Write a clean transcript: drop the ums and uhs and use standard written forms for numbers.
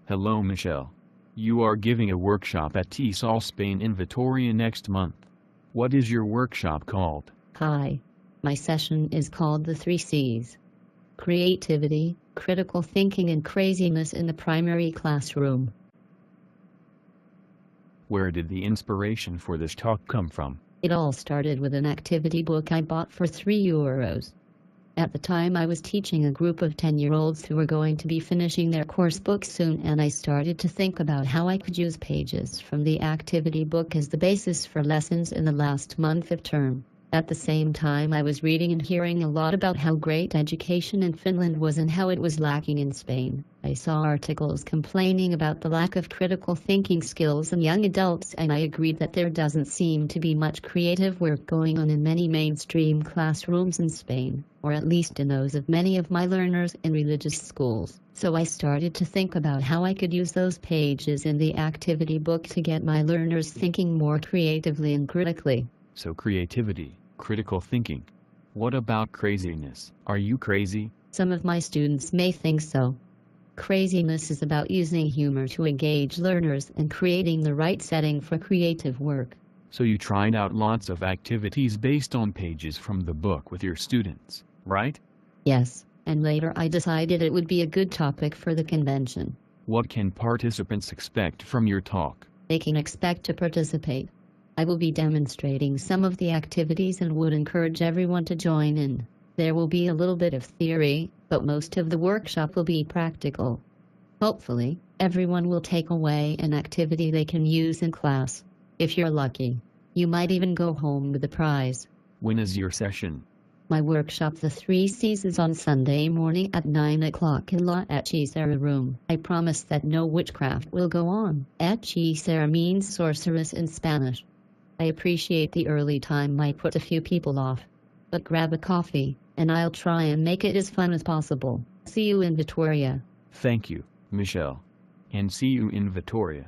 Hello Michelle. You are giving a workshop at TESOL Spain in Vitoria next month. What is your workshop called? Hi. My session is called the 3 C's. Creativity, critical thinking and craziness in the primary classroom. Where did the inspiration for this talk come from? It all started with an activity book I bought for €3. At the time I was teaching a group of 10-year-olds who were going to be finishing their course book soon, and I started to think about how I could use pages from the activity book as the basis for lessons in the last month of term. At the same time I was reading and hearing a lot about how great education in Finland was and how it was lacking in Spain. I saw articles complaining about the lack of critical thinking skills in young adults, and I agreed that there doesn't seem to be much creative work going on in many mainstream classrooms in Spain, or at least in those of many of my learners in religious schools. So I started to think about how I could use those pages in the activity book to get my learners thinking more creatively and critically. So creativity, critical thinking. What about craziness? Are you crazy? Some of my students may think so. Craziness is about using humor to engage learners and creating the right setting for creative work. So you tried out lots of activities based on pages from the book with your students, right? Yes, and later I decided it would be a good topic for the convention. What can participants expect from your talk? They can expect to participate. I will be demonstrating some of the activities and would encourage everyone to join in. There will be a little bit of theory, but most of the workshop will be practical. Hopefully, everyone will take away an activity they can use in class. If you're lucky, you might even go home with a prize. When is your session? My workshop, The 3 C's, is on Sunday morning at 9 o'clock in La Hechicera room. I promise that no witchcraft will go on. Hechicera means sorceress in Spanish. I appreciate the early time might put a few people off. But grab a coffee, and I'll try and make it as fun as possible. See you in Vitoria. Thank you, Michelle. And see you in Vitoria.